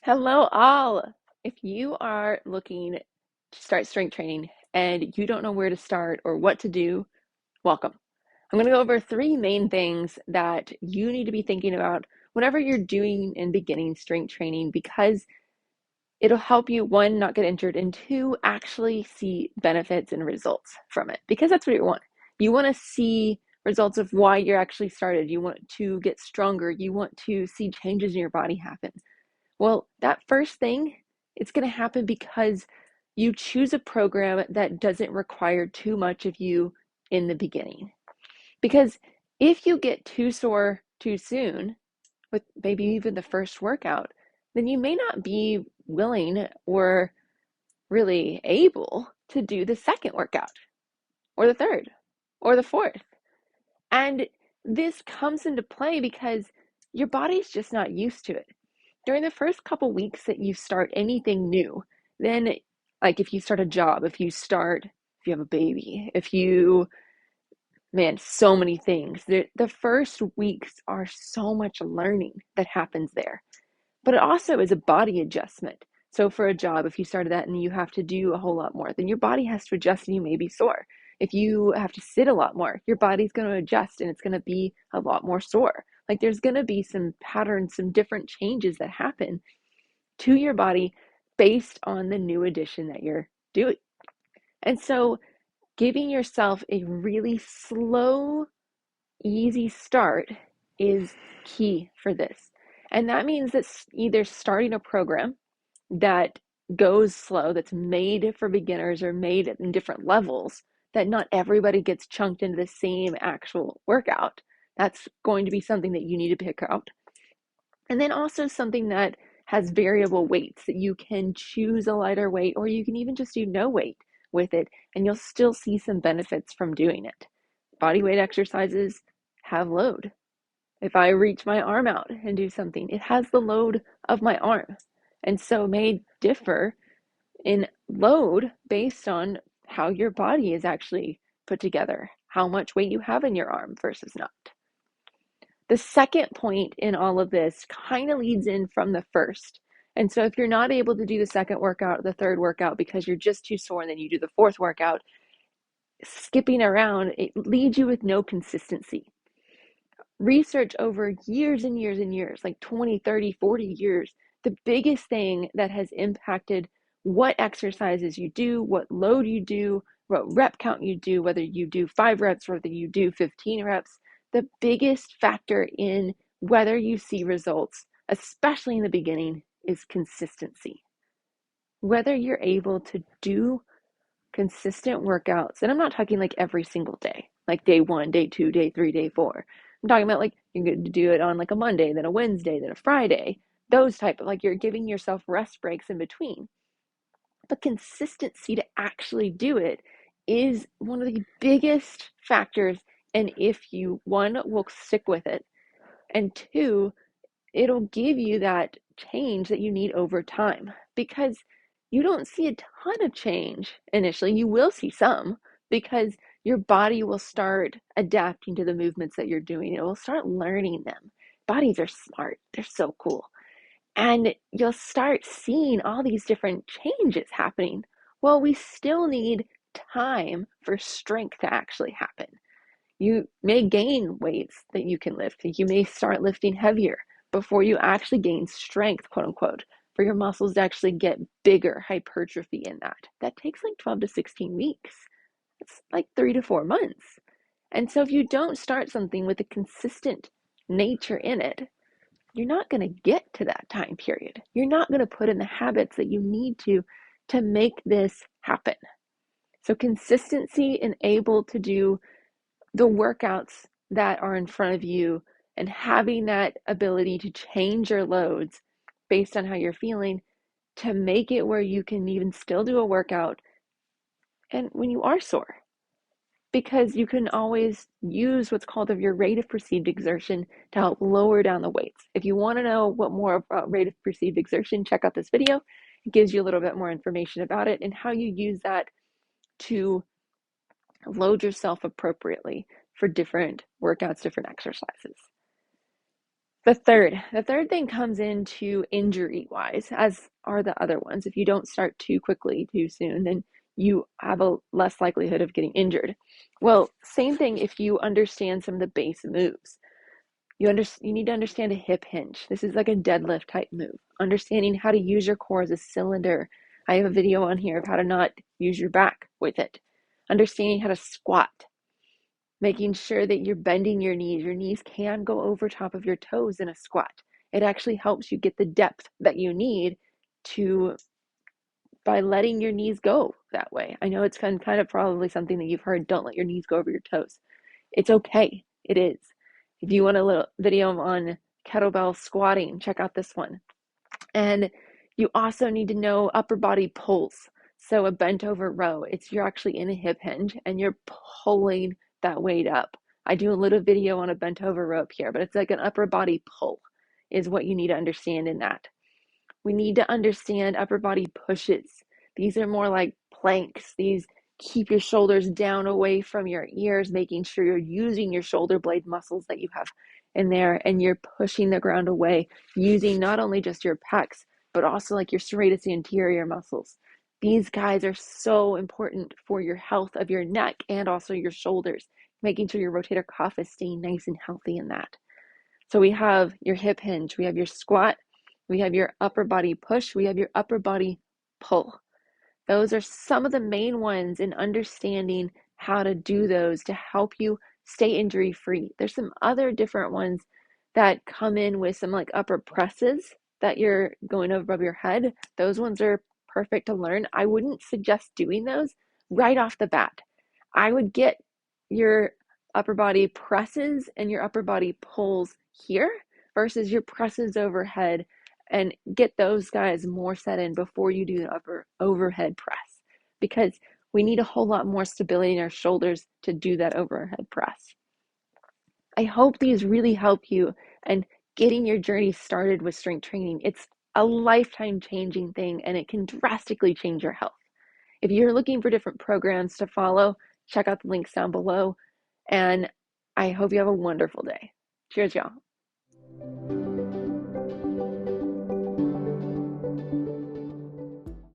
Hello, all. If you are looking to start strength training and you don't know where to start or what to do, welcome. I'm going to go over three main things that you need to be thinking about whenever you're doing and beginning strength training because it'll help you, one, not get injured, and two, actually see benefits and results from it because that's what you want. You want to see results of why you're actually started. You want to get stronger. You want to see changes in your body happen. Well, that first thing, it's going to happen because you choose a program that doesn't require too much of you in the beginning. Because if you get too sore too soon, with maybe even the first workout, then you may not be willing or really able to do the second workout or the third or the fourth. And this comes into play because your body's just not used to it. During the first couple weeks that you start anything new, then like if you start a job, if you have a baby, if you, man, so many things. The first weeks are so much learning that happens there. But it also is a body adjustment. So for a job, if you started that and you have to do a whole lot more, then your body has to adjust and you may be sore. If you have to sit a lot more, your body's going to adjust and it's going to be a lot more sore. Like there's going to be some patterns, some different changes that happen to your body based on the new addition that you're doing. And so giving yourself a really slow, easy start is key for this. And that means that either starting a program that goes slow, that's made for beginners or made in different levels, that not everybody gets chunked into the same actual workout. That's going to be something that you need to pick out. And then also something that has variable weights that you can choose a lighter weight or you can even just do no weight with it and you'll still see some benefits from doing it. Body weight exercises have load. If I reach my arm out and do something, it has the load of my arm. And so it may differ in load based on how your body is actually put together, how much weight you have in your arm versus not. The second point in all of this kind of leads in from the first. And so if you're not able to do the second workout, the third workout because you're just too sore and then you do the fourth workout, skipping around, it leaves you with no consistency. Research over years and years and years, like 20, 30, 40 years, the biggest thing that has impacted what exercises you do, what load you do, what rep count you do, whether you do 5 reps or whether you do 15 reps, the biggest factor in whether you see results, especially in the beginning, is consistency. Whether you're able to do consistent workouts, and I'm not talking like every single day, like day 1, day 2, day 3, day 4. I'm talking about like you're going to do it on like a Monday, then a Wednesday, then a Friday, those type of like you're giving yourself rest breaks in between. But consistency to actually do it is one of the biggest factors. And if you, one, will stick with it, and two, it'll give you that change that you need over time because you don't see a ton of change initially. You will see some because your body will start adapting to the movements that you're doing. It will start learning them. Bodies are smart. They're so cool. And you'll start seeing all these different changes happening. Well, we still need time for strength to actually happen. You may gain weights that you can lift. You may start lifting heavier before you actually gain strength, quote unquote, for your muscles to actually get bigger, hypertrophy in that. That takes like 12 to 16 weeks. It's like 3 to 4 months. And so if you don't start something with a consistent nature in it, you're not going to get to that time period. You're not going to put in the habits that you need to make this happen. So consistency and able to do the workouts that are in front of you and having that ability to change your loads based on how you're feeling to make it where you can even still do a workout and when you are sore, because you can always use what's called of your rate of perceived exertion to help lower down the weights. If you want to know what more about rate of perceived exertion, check out this video. It gives you a little bit more information about it and how you use that to load yourself appropriately for different workouts, different exercises. The third thing comes into injury wise, as are the other ones. If you don't start too quickly, too soon, then you have a less likelihood of getting injured. Well, same thing if you understand some of the base moves. You need to understand a hip hinge. This is like a deadlift type move. Understanding how to use your core as a cylinder. I have a video on here of how to not use your back with it. Understanding how to squat. Making sure that you're bending your knees. Your knees can go over top of your toes in a squat. It actually helps you get the depth that you need to by letting your knees go that way. I know it's kind of probably something that you've heard, don't let your knees go over your toes. It's okay. It is. If you want a little video on kettlebell squatting, check out this one. And you also need to know upper body pulls. So a bent over row, you're actually in a hip hinge and you're pulling that weight up. I do a little video on a bent over rope here, but it's like an upper body pull is what you need to understand in that. We need to understand upper body pushes. These are more like planks. These keep your shoulders down away from your ears, making sure you're using your shoulder blade muscles that you have in there and you're pushing the ground away using not only just your pecs, but also like your serratus anterior muscles. These guys are so important for your health of your neck and also your shoulders, making sure your rotator cuff is staying nice and healthy in that. So we have your hip hinge, we have your squat, we have your upper body push, we have your upper body pull. Those are some of the main ones in understanding how to do those to help you stay injury free. There's some other different ones that come in with some like upper presses that you're going above your head. Those ones are perfect to learn. I wouldn't suggest doing those right off the bat. I would get your upper body presses and your upper body pulls here versus your presses overhead and get those guys more set in before you do the upper overhead press because we need a whole lot more stability in our shoulders to do that overhead press. I hope these really help you and getting your journey started with strength training. It's a lifetime changing thing and it can drastically change your health. If you're looking for different programs to follow, check out the links down below and I hope you have a wonderful day. Cheers, y'all.